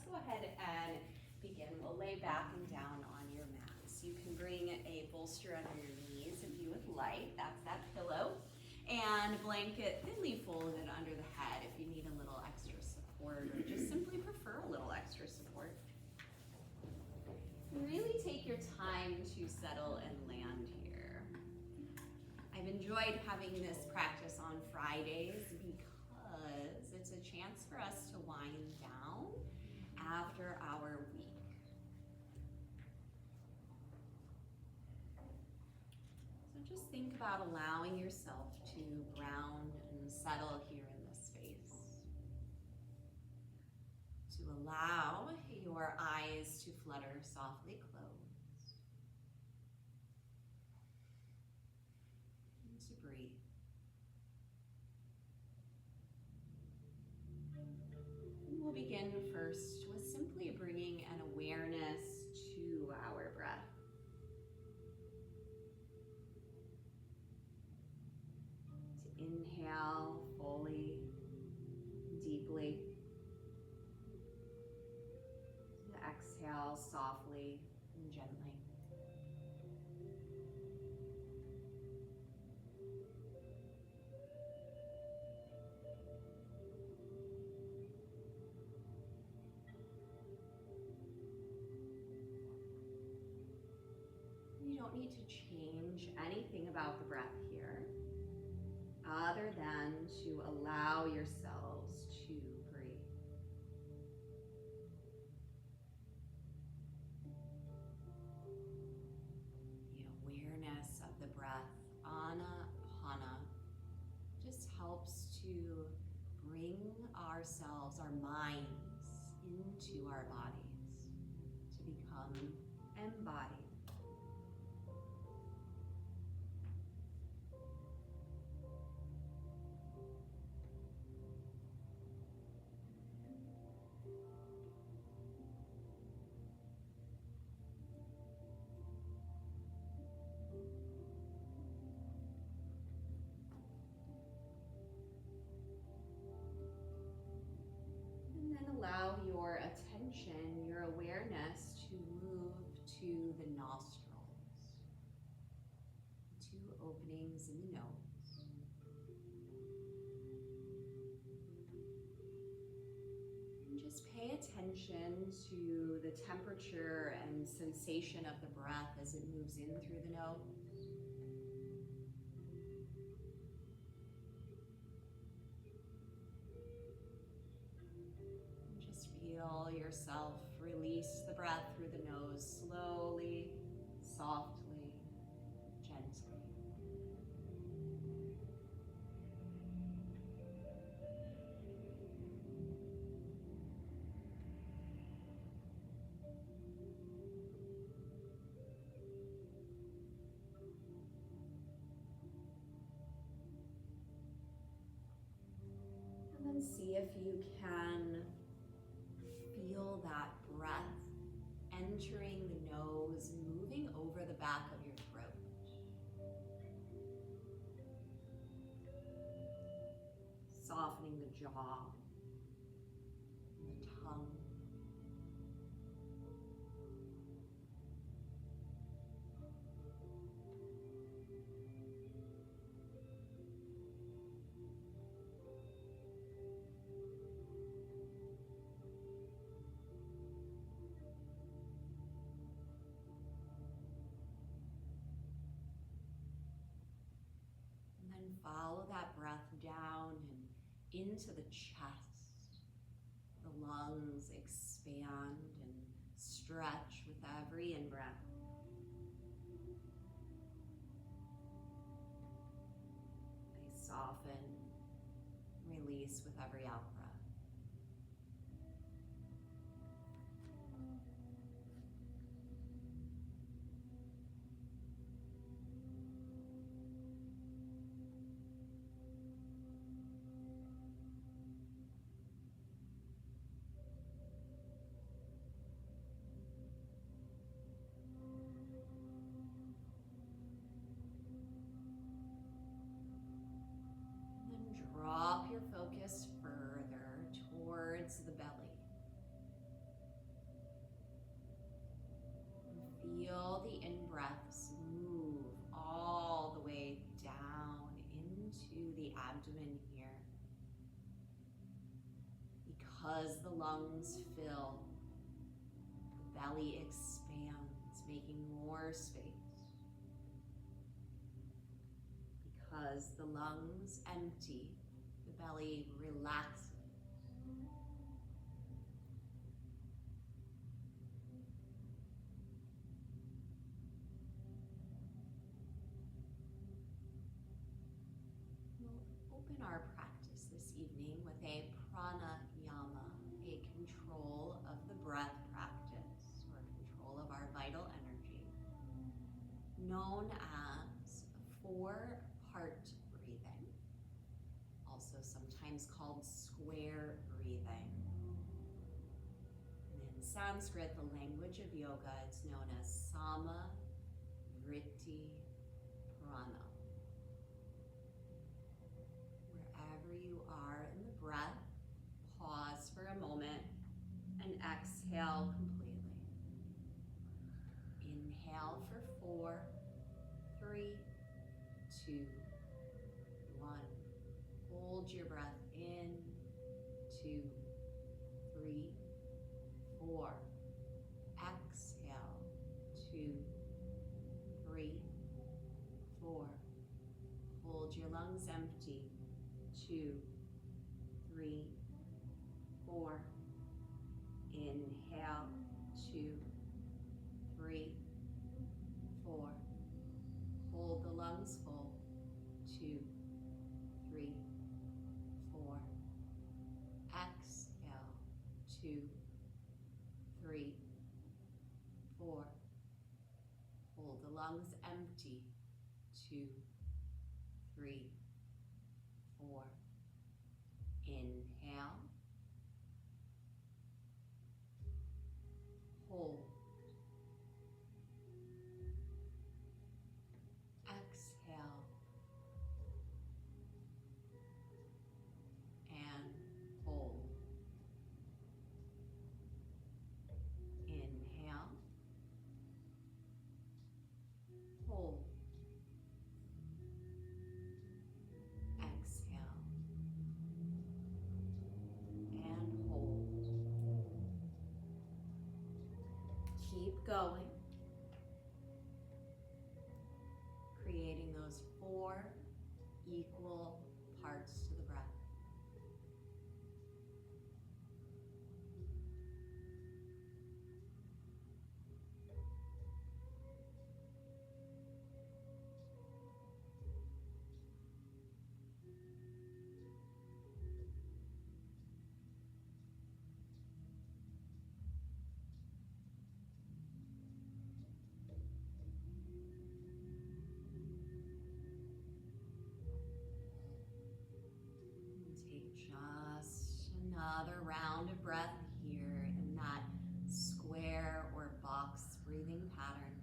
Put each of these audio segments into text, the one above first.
let's go ahead and begin. We'll lay back and down on your mats. You can bring a bolster under your knees if you would like. That's that pillow. And blanket thinly folded under the head if you need a little extra support or just simply prefer a little extra support. Really take your time to settle and land here. I've enjoyed having this practice on Fridays because it's a chance for us to wind down after our week. So just think about allowing yourself to ground and settle here in this space. To allow your eyes to flutter softly closed. And to breathe. We'll begin first with simply bringing an awareness to our breath. To inhale fully, deeply. To exhale softly and gently. You don't need to change anything about the breath here, other than to allow yourselves to breathe. The awareness of the breath, anapana, just helps to bring ourselves, our minds, into our bodies, to become embodied. Allow your attention, your awareness to move to the nostrils, two openings in the nose. And just pay attention to the temperature and sensation of the breath as it moves in through the nose. Feel yourself release the breath through the nose slowly, softly, gently. And then see if you can feel that breath entering the nose, moving over the back of your throat. Softening the jaw, the tongue. Follow that breath down and into the chest. The lungs expand and stretch with every in-breath. They soften, release with every out-breath. Drop your focus further because the lungs fill, the belly expands, making more space. Because the lungs empty, the belly relaxes. We'll open our practice this evening with a Pranayama, a control of the breath practice, or control of our vital energy, known as 4-part breathing, also sometimes called square breathing. And in Sanskrit, the language of yoga, it's known as Sama Vritti Prana. Wherever you are in the breath, pause for a moment and exhale completely. Inhale for 4, 3, 2, 1. Hold your breath in, 2, 3, 4. Exhale, 2, 3, 4. Hold your lungs empty, 2, 3, 4. Inhale, 2, 3, 4. Hold the lungs full, 2, 3, 4. Exhale, 2, 3, 4. Hold the lungs empty, 2, 3, 4. Inhale. Hold. Exhale. And hold. Inhale. Hold. Exhale. And hold. Keep going. Creating those 4 equal parts to the breath. Another round of breath here in that square or box breathing pattern.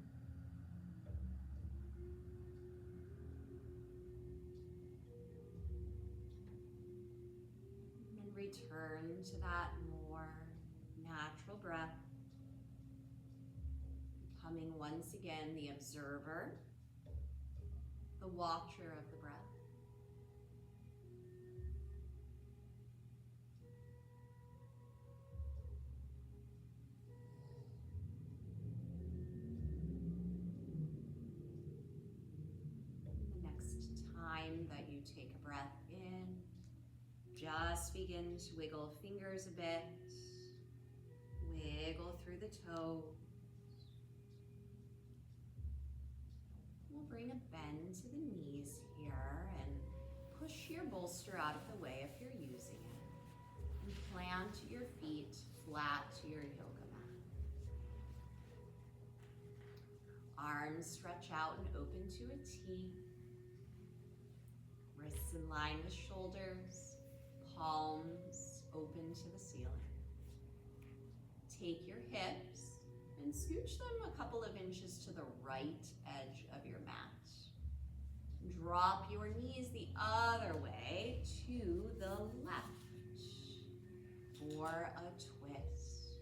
And return to that more natural breath, becoming once again the observer, the watcher of the breath. That you take a breath in, just begin to wiggle fingers a bit, wiggle through the toes. We'll bring a bend to the knees here and push your bolster out of the way if you're using it. And plant your feet flat to your yoga mat. Arms stretch out and open to a T. Wrists in line with shoulders, palms open to the ceiling. Take your hips and scooch them a couple of inches to the right edge of your mat. Drop your knees the other way to the left for a twist.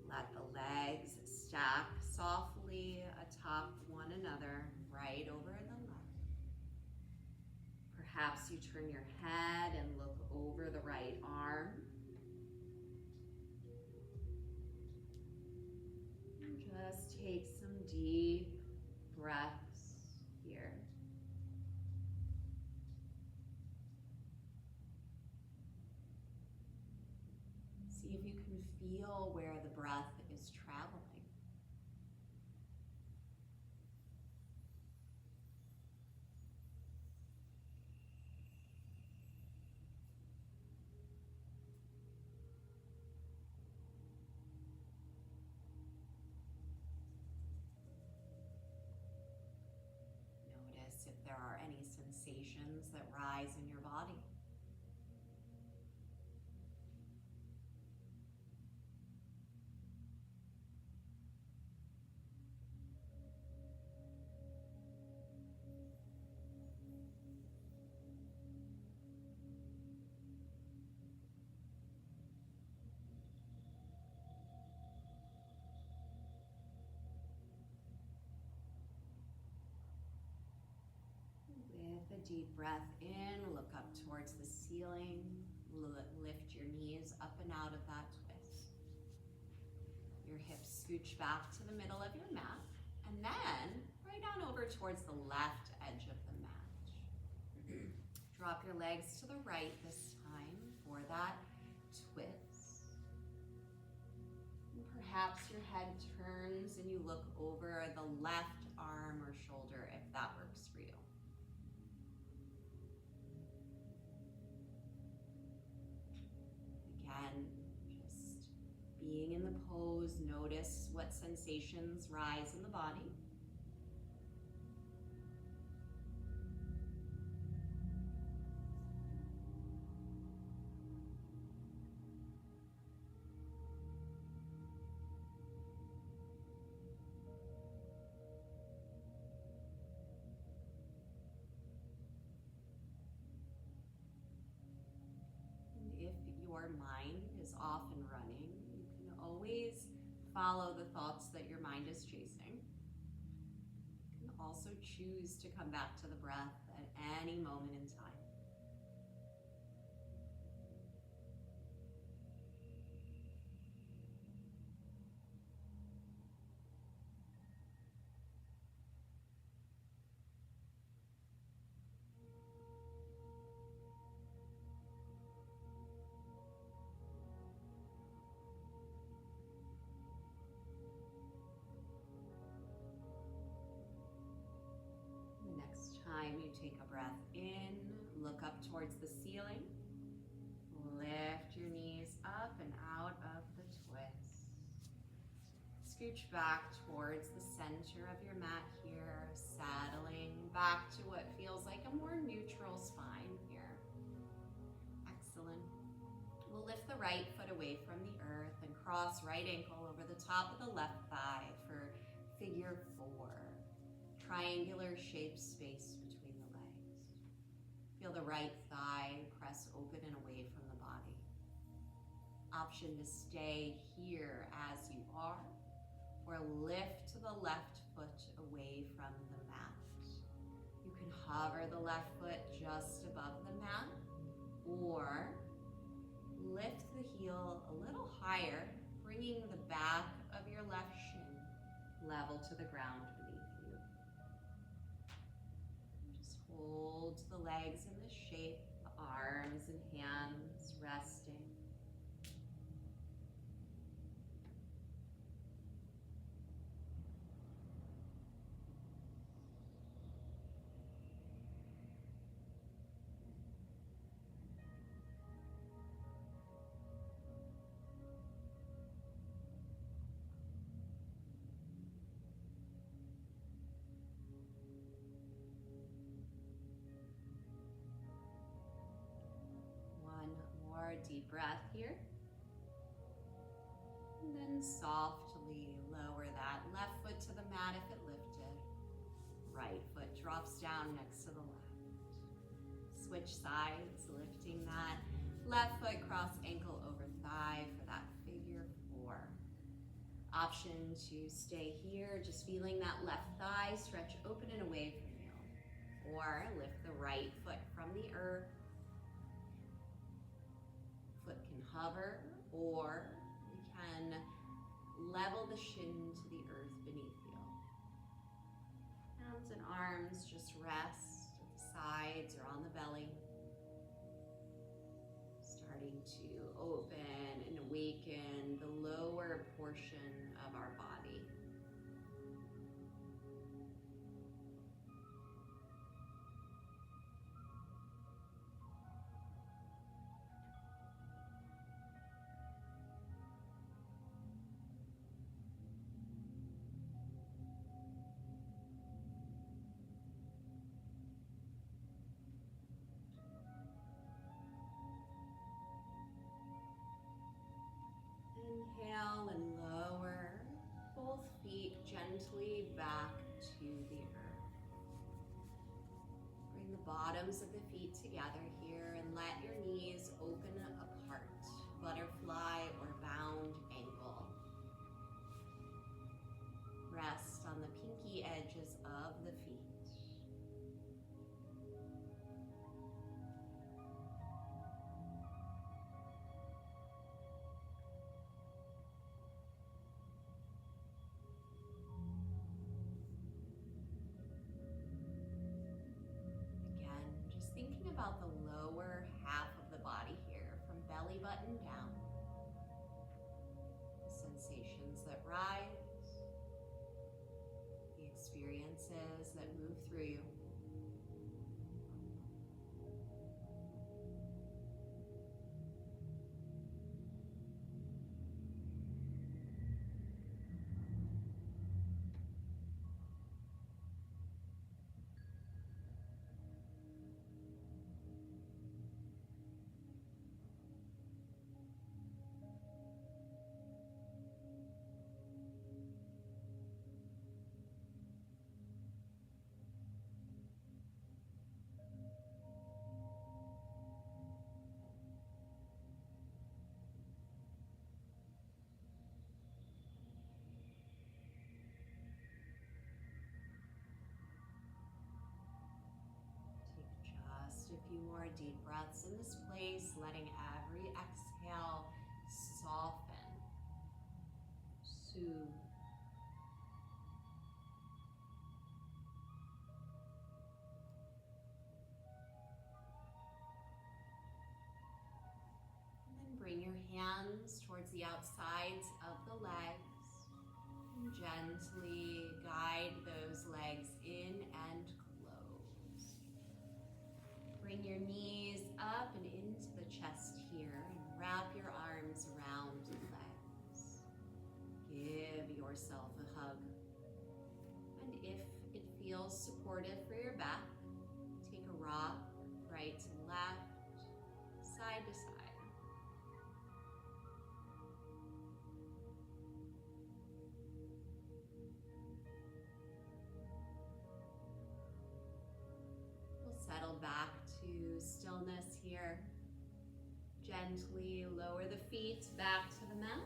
Let the legs stack softly atop one another, right over the left. Perhaps you turn your head and look over the right arm. take some deep breaths here. See if you can feel where the breath is traveling. Notice if there are any sensations that rise in your body. With a deep breath in, look up towards the ceiling. Lift your knees up and out of that twist. Your hips scooch back to the middle of your mat, and then right on over towards the left edge of the mat. Drop your legs to the right this time for that twist. And perhaps your head turns and you look over the left arm or shoulder if that works for you. Again, just being in the pose, notice what sensations rise in the body. If your mind is off and running, you can always follow the thoughts that your mind is chasing. You can also choose to come back to the breath at any moment in time. Next time you take a breath in, look up towards the ceiling. Lift your knees up and out of the twist. Scooch back towards the center of your mat here, settling back to what feels like a more neutral spine here. Excellent. We'll lift the right foot away from the earth and cross right ankle over the top of the left thigh for figure 4. Triangular shaped space between the legs. Feel the right thigh press open and away from the body. Option to stay here as you are, or lift the left foot away from the mat. You can hover the left foot just above the mat, or lift the heel a little higher, bringing the back of your left shin level to the ground beneath you. Just hold the legs in this shape, the arms and hands resting. Deep breath here. And then softly lower that left foot to the mat if it lifted. Right foot drops down next to the left. Switch sides, lifting that left foot cross ankle over thigh for that figure 4. Option to stay here, just feeling that left thigh stretch open and away from you. Or lift the right foot from the earth. Foot can hover, or we can Level the shin to the earth beneath you. Hands and arms just rest at the sides or on the belly. Starting to open and awaken the lower portion of our body. Inhale and lower both feet gently back to the earth. Bring the bottoms of the feet together here and let your knees open apart, butterfly or bound ankle. Rest on the pinky edges of the feet. Thinking about the lower half of the body here, from belly button down. The sensations that rise, the experiences that move through you. Just a few more deep breaths in this place, letting every exhale soften, soothe. And then bring your hands towards the outsides of the legs and gently guide those legs in and bring your knees up and into the chest here and wrap your arms around the legs. Give yourself a hug. And if it feels supportive for your back, take a rock right and left, side to side. Settle back to stillness here. Gently lower the feet back to the mat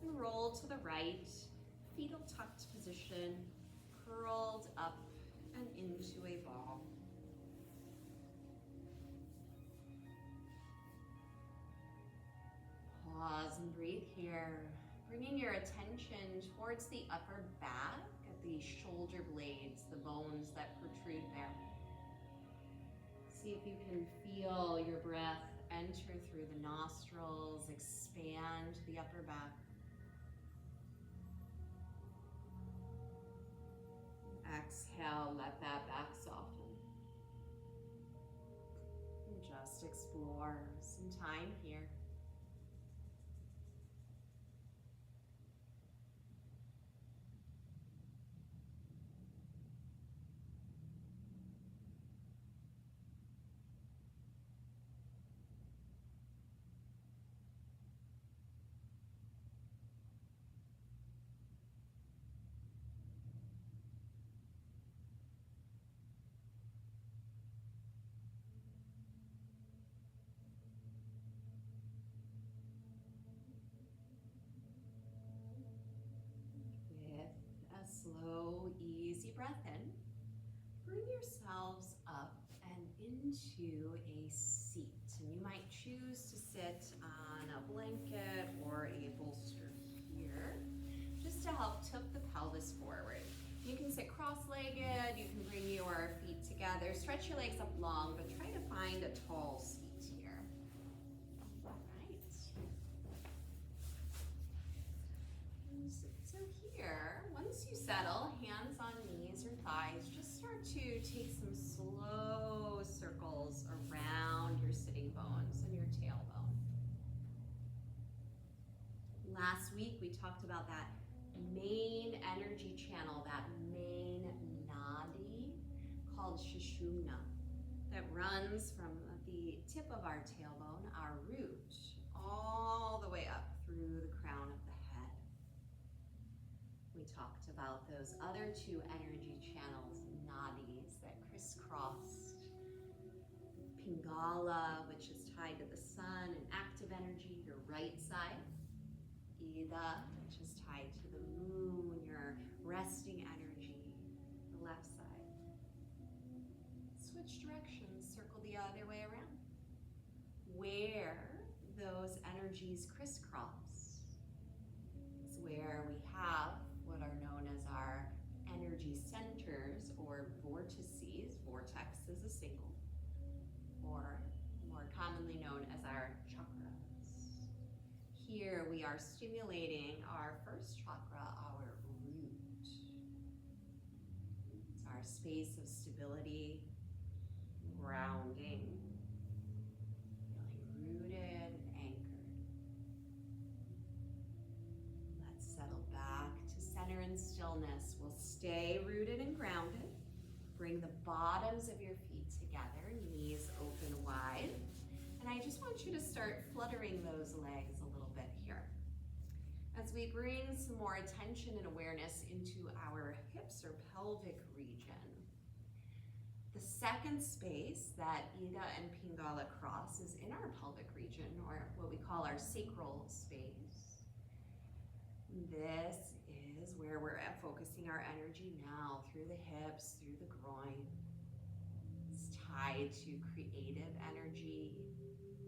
and roll to the right, fetal tucked position, curled up and into a ball. Pause and breathe here, bringing your attention towards the upper back at the shoulder blades, the bones that protrude there. See if you can feel your breath enter through the nostrils, expand the upper back. Exhale, let that back soften. And just explore some time here. Slow, easy breath in. Bring yourselves up and into a seat. And you might choose to sit on a blanket or a bolster here. stretch your legs up long, but try to find a tall seat here. All right. So here, once you settle, hands on knees or thighs, just start to take some slow circles around your sitting bones and your tailbone. Last week, we talked about that main energy channel, that main nadi called Sushumna, that runs from the tip of our tailbone, our root, all the way up through the crown of the head. We talked about those other two energy channels, nadis, that crisscrossed. Pingala, which is tied to the sun and active energy, your right side. Ida, which is tied to the moon, your resting energy, the left side. Switch directions, circle the other way around. Where those energies crisscross is where we have what are known as our energy centers or vortices. Vortex is a single, or more commonly known as our chakras. Here we are stimulating our first chakra, our root. It's our space of stability, grounding, feeling rooted and anchored. Let's settle back to center and stillness. We'll stay rooted and grounded. Bring the bottoms of your feet together, knees open wide. And I just want you to start fluttering those legs a little bit here. As we bring some more attention and awareness into our hips or pelvic region. The second space that Ida and Pingala cross is in our pelvic region, or what we call our sacral space. This is where we're focusing our energy now, through the hips, through the groin. It's tied to creative energy.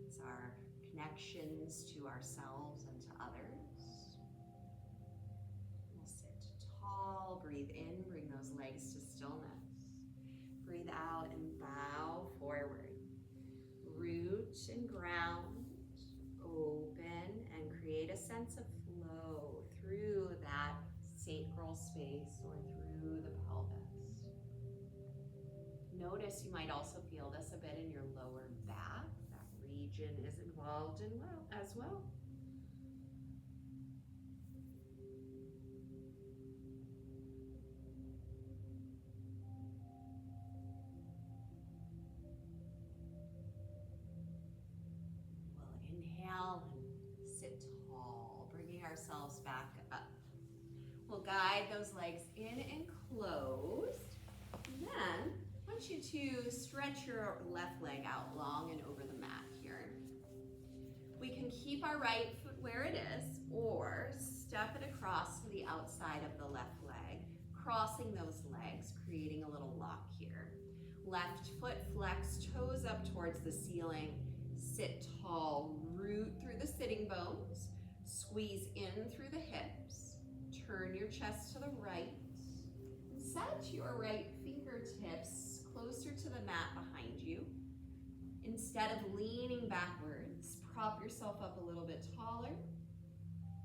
It's our connections to ourselves and to others. We'll sit tall, breathe in, bring those legs to stillness. Breathe out and bow forward. Root and ground, open, and create a sense of flow through that sacral space or through the pelvis. Notice you might also feel this a bit in your lower back. That region is involved in as well. We'll inhale and sit tall, bringing ourselves back up. We'll guide those legs in and closed. And then I want you to stretch your left leg out long and over the mat here. We can keep our right foot where it is, or step it across to the outside of the left leg, crossing those legs, creating a little lock here. Left foot flex, toes up towards the ceiling. Sit tall, root through the sitting bones, squeeze in through the hips. Turn your chest to the right. Set your right fingertips closer to the mat behind you. Instead of leaning backwards, prop yourself up a little bit taller.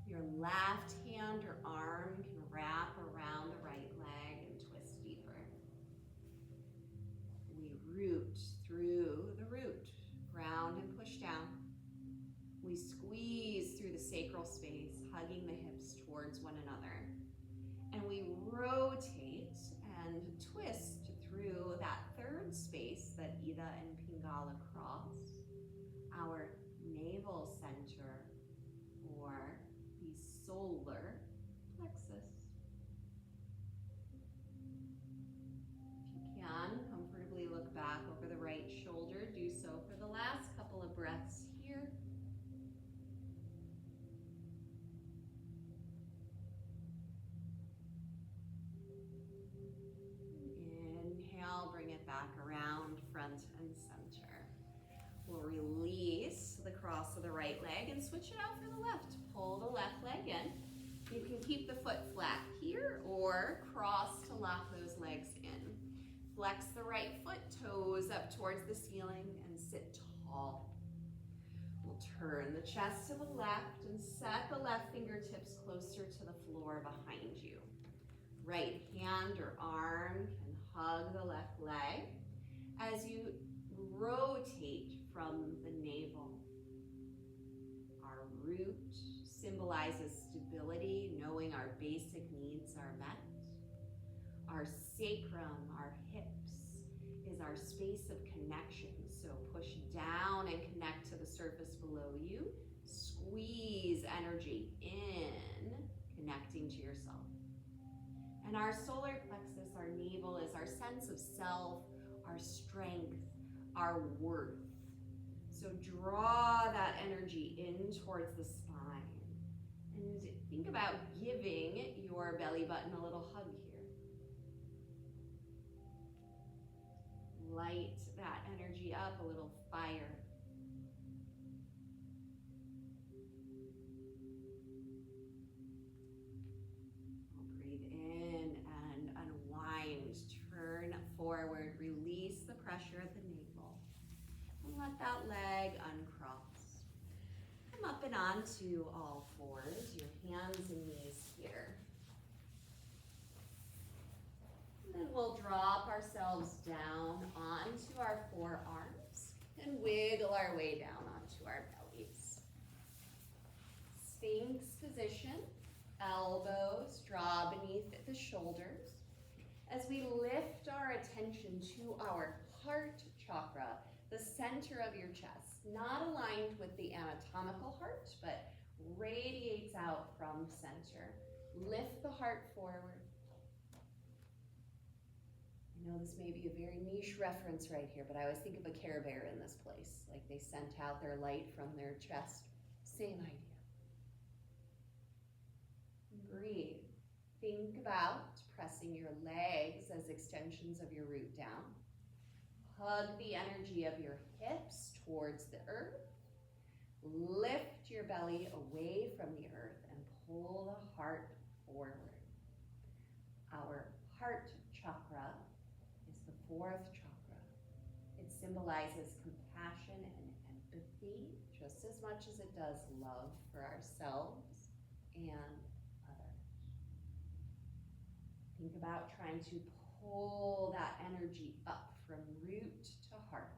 Your left hand or arm can wrap around the right leg and twist deeper. We root through the root, ground and push down. We squeeze through the sacral space, hugging the hips towards one another. And we rotate and twist through that third space that Ida and Pingala cross, our navel center, or the solar plexus. If you can, comfortably look back over the right shoulder. Do so for the last couple of breaths here. Inhale, bring it back around, front and center. We'll release the cross of the right leg and switch it out for the left. Pull the left leg in. You can keep the foot flat here or cross to lock those legs in. Flex the right foot, toes up towards the ceiling and sit tall. We'll turn the chest to the left and set the left fingertips closer to the floor behind you. Right hand or arm can hug the left leg as you rotate from the navel. Our root symbolizes stability, knowing our basic needs are met. Our sacrum, our hips, is our space of connection. So push down and connect to the surface below you. Squeeze energy in, connecting to yourself. And our solar plexus, our navel, is our sense of self, our strength, our worth. So draw that energy in towards the spine. And think about giving your belly button a little hug here. Light that energy up, a little fire. Breathe in and unwind. Turn forward. Release the pressure at the navel. And let that leg uncross. Come up and onto all fours, your hands and knees here. And then we'll drop ourselves down onto our forearms and wiggle our way down onto our bellies. Sphinx position, elbows draw beneath the shoulders as we lift our attention to our heart chakra, the center of your chest, not aligned with the anatomical heart, but radiates out from center. Lift the heart forward. I know this may be a very niche reference right here, but I always think of a Care Bear in this place, like they sent out their light from their chest. Same idea. Breathe. Think about pressing your legs as extensions of your root down. Hug the energy of your hips towards the earth. Lift your belly away from the earth and pull the heart forward. Our heart chakra is the fourth chakra. It symbolizes compassion and empathy just as much as it does love for ourselves and others. Think about trying to pull that energy up from root to heart.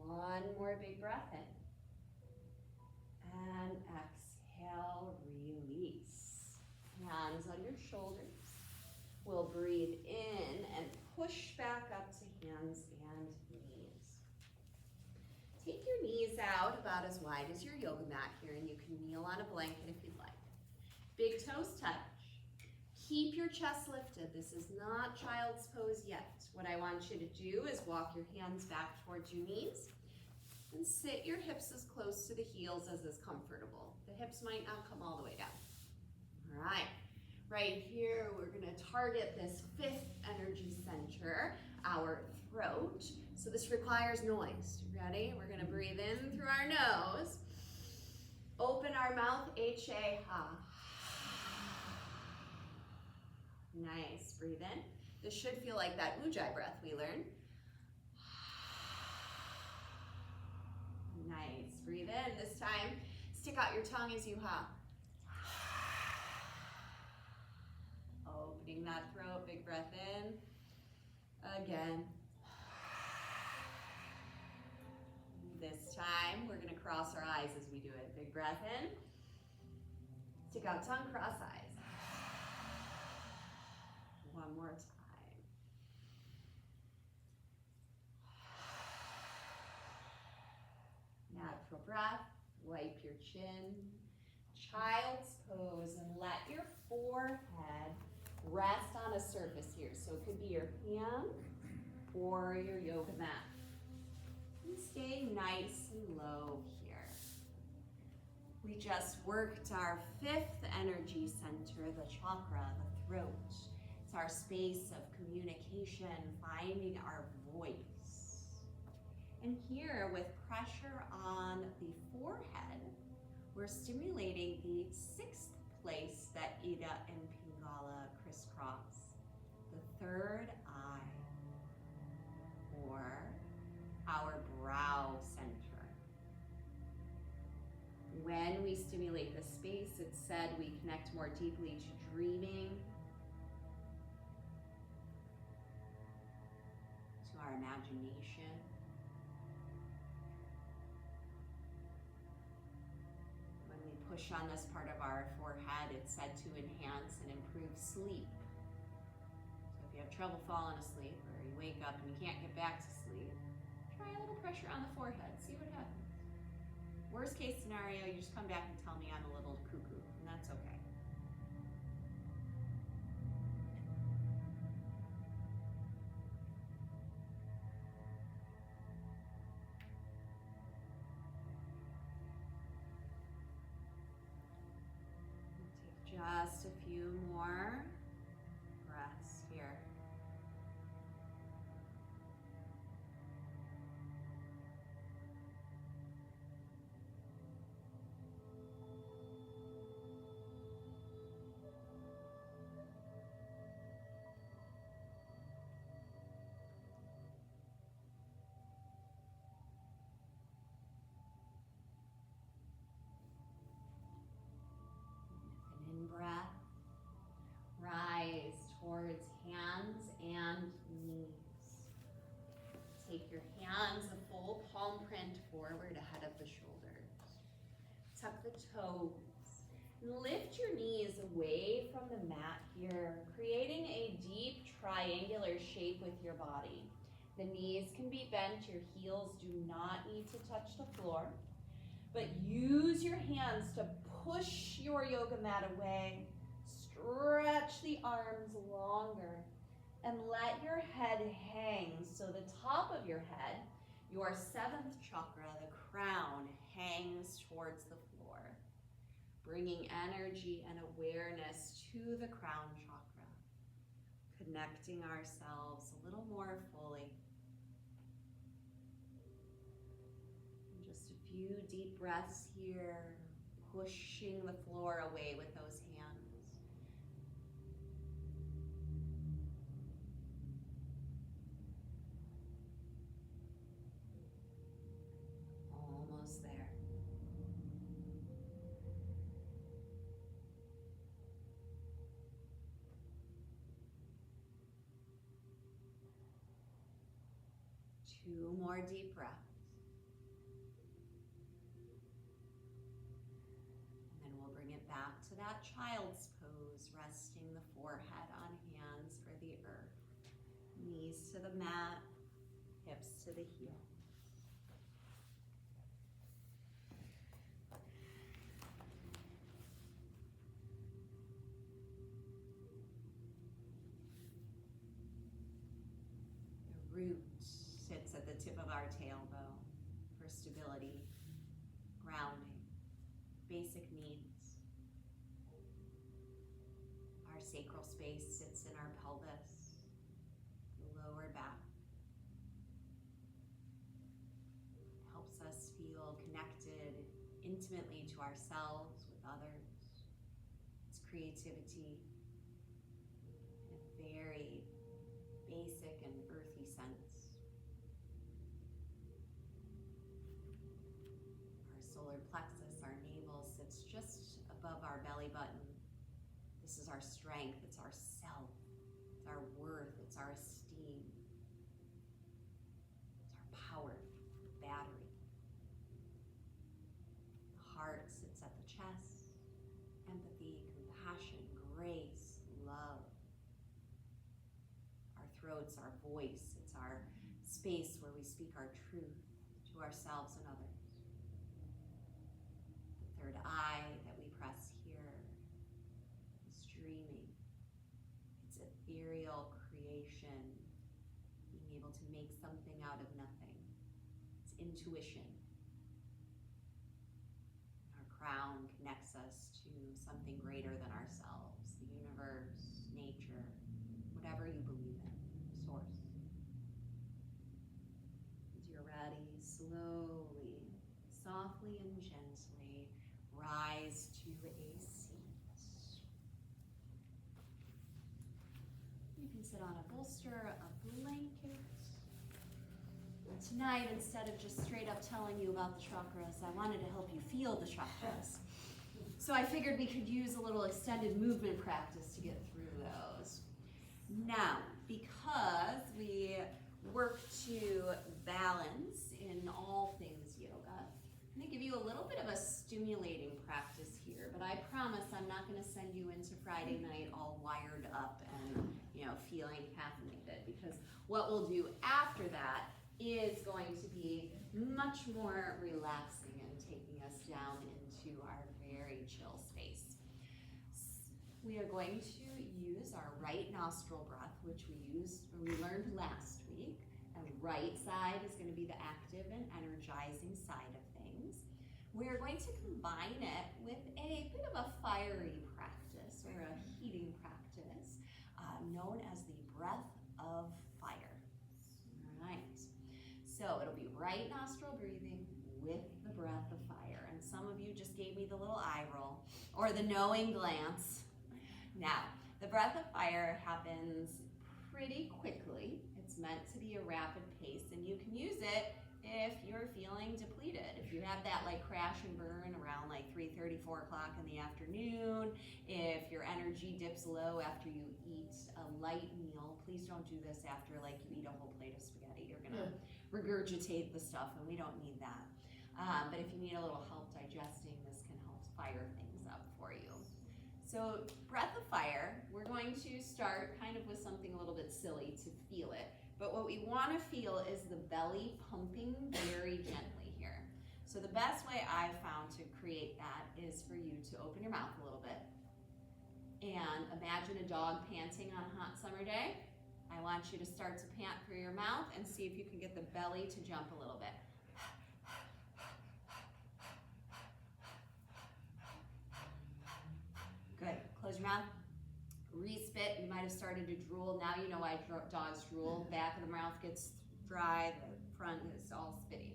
One more big breath in. And exhale, release. Hands on your shoulders. We'll breathe in and push back up to hands and knees. Take your knees out about as wide as your yoga mat here, and you can kneel on a blanket if you'd like. Big toes touch. Keep your chest lifted. This is not child's pose yet. What I want you to do is walk your hands back towards your knees and sit your hips as close to the heels as is comfortable. The hips might not come all the way down. All right. Right here, we're going to target this fifth energy center, our throat. So this requires noise. Ready? We're going to breathe in through our nose. Open our mouth, H-A-Ha. Nice. Breathe in. This should feel like that Ujjayi breath we learned. Nice. Breathe in. This time, stick out your tongue as you ha. Opening that throat. Big breath in. Again. This time, we're going to cross our eyes as we do it. Big breath in. Stick out tongue, cross eyes. One more time. Natural breath. Wipe your chin. Child's pose, and let your forehead rest on a surface here. So it could be your hand or your yoga mat. And stay nice and low here. We just worked our fifth energy center, the chakra, the throat. It's our space of communication, finding our voice. And here, with pressure on the forehead, we're stimulating the sixth place that Ida and Pingala crisscross, the third eye. for our brow center. When we stimulate this space, it's said we connect more deeply to dreaming, to our imagination. When we push on this part of our forehead, it's said to enhance and improve sleep. So if you have trouble falling asleep, or you wake up and you can't get back to sleep, try a little pressure on the forehead, see what happens. Worst case scenario, you just come back and tell me I'm a little cuckoo, and that's okay. Take just a few more breaths here. Breath, rise towards hands and knees. Take your hands a full palm print forward ahead of the shoulders. Tuck the toes. Lift your knees away from the mat here, creating a deep triangular shape with your body. The knees can be bent, your heels do not need to touch the floor, but use your hands to push your yoga mat away. Stretch the arms longer and let your head hang. So the top of your head, your seventh chakra, the crown, hangs towards the floor, bringing energy and awareness to the crown chakra, connecting ourselves a little more fully. And just a few deep breaths here, pushing the floor away with those hands. Almost there. Two more deep breaths. Back to that child's pose, resting the forehead on hands for the earth. Knees to the mat, hips to the heels. The root sits at the tip of our tailbone for stability, grounding, basic needs. Our sacral space sits in our pelvis, the lower back. It helps us feel connected intimately to ourselves, with others. It's creativity in a very basic and earthy sense. Our solar plexus, our navel, sits just above our belly button. This is our strength, it's our self, it's our worth, it's our esteem, it's our power, battery. The heart sits at the chest, empathy, compassion, grace, love. Our throat's our voice, it's our space where we speak our truth to ourselves and others. The third eye that we press here, dreaming. It's ethereal creation, being able to make something out of nothing. It's intuition. Our crown connects us to something greater than ourselves, the universe, nature, whatever you believe in, source. As you're ready, slowly, softly and gently, rise to a seat. You can sit on a bolster, a blanket, tonight, instead of just straight up telling you about the chakras, I wanted to help you feel the chakras. So I figured we could use a little extended movement practice to get through those. Now, because we work to balance in all things yoga, I'm going to give you a little bit of a stimulating practice here, but I promise I'm not going to send you into Friday night all wired up and, feeling caffeinated, because what we'll do after that is going to be much more relaxing and taking us down into our very chill space. We are going to use our right nostril breath, which we learned last week. And right side is going to be the active and energizing side of things. We are going to combine it with a bit of a fiery practice or a heating practice known as the breath of fire. All right. So it'll be right nostril breathing with the breath of fire. And some of you just gave me the little eye roll or the knowing glance. Now, the breath of fire happens pretty quickly. It's meant to be a rapid pace, and you can use it if you're feeling depleted. If you have that like crash and burn around like 3:30, 4 o'clock in the afternoon, if your energy dips low after you eat a light meal, please don't do this after like you eat a whole plate of spaghetti. You're gonna regurgitate the stuff, and we don't need that. But if you need a little help digesting, this can help fire things up for you. So breath of fire, we're going to start kind of with something a little bit silly to feel it. But what we want to feel is the belly pumping very gently here. So the best way I've found to create that is for you to open your mouth a little bit and imagine a dog panting on a hot summer day. I want you to start to pant through your mouth and see if you can get the belly to jump a little bit. Good. Close your mouth. Respit. You might have started to drool. Now you know why dogs drool. Back of the mouth gets dry. The front is all spitty.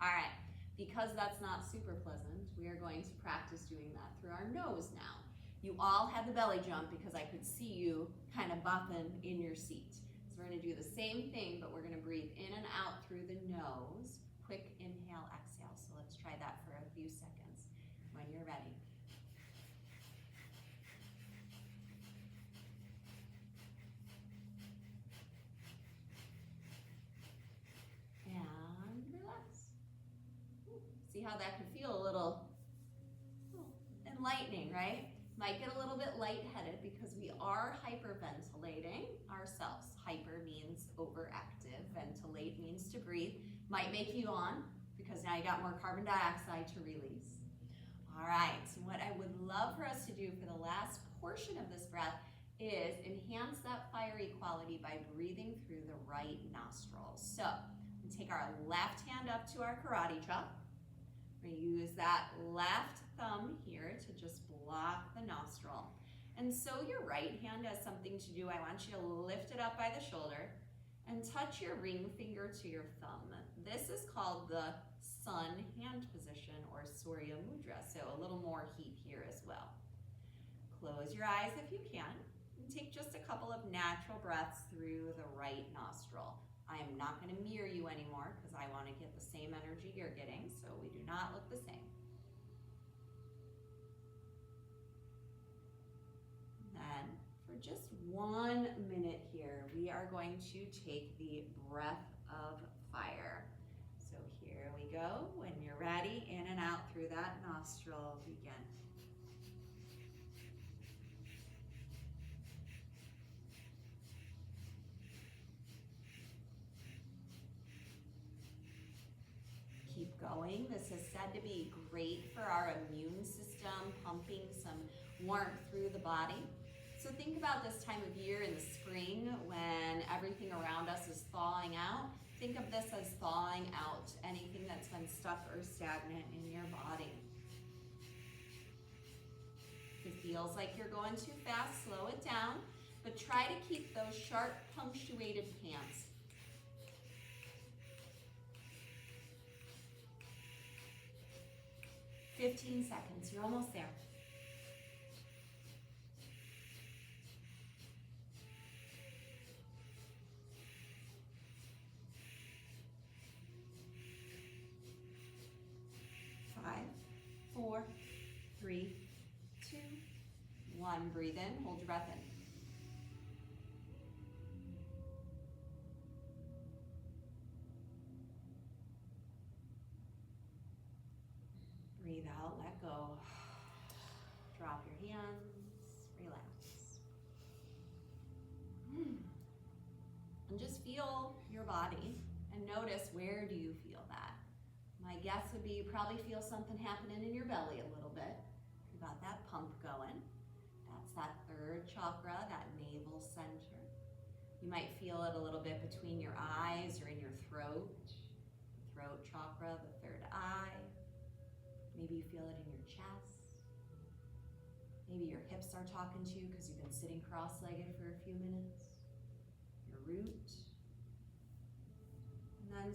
All right. Because that's not super pleasant, we are going to practice doing that through our nose now. You all had the belly jump because I could see you kind of buffing in your seat. So we're going to do the same thing, but we're going to breathe in and out through the nose. Quick inhale, exhale. So let's try that for a few seconds when you're ready. And relax. See how that could feel a little enlightening, right? Might get a little bit lightheaded because we are hyperventilating ourselves. Hyper means overactive, ventilate means to breathe. Might make you yawn because now you got more carbon dioxide to release. All right, so what I would love for us to do for the last portion of this breath is enhance that fiery quality by breathing through the right nostril. So we take our left hand up to our karate chop. We're going to use that left thumb here to just block the nostril. And so your right hand has something to do. I want you to lift it up by the shoulder and touch your ring finger to your thumb. This is called the sun hand position or Surya Mudra, so a little more heat here as well. Close your eyes if you can and take just a couple of natural breaths through the right nostril. I am not going to mirror you anymore because I want to get the same energy you're getting, so we do not look the same. Then, for just 1 minute here, we are going to take the breath of fire. So here we go. When you're ready, in and out through that nostril, begin. Keep going. This is said to be great for our immune system, pumping some warmth through the body. So think about this time of year in the spring when everything around us is thawing out. Think of this as thawing out anything that's been stuck or stagnant in your body. If it feels like you're going too fast, slow it down, but try to keep those sharp, punctuated pants. "15 seconds, you're almost there. one, breathe in, hold your breath in. Breathe out, let go. Drop your hands, relax. And just feel your body and notice, where do you feel that? My guess would be you probably feel something happening in your belly a little bit. You got that pump going. That's that third chakra, that navel center. You might feel it a little bit between your eyes or in your throat. The throat chakra, the third eye. Maybe you feel it in your chest. Maybe your hips are talking to you because you've been sitting cross-legged for a few minutes. Your root. And then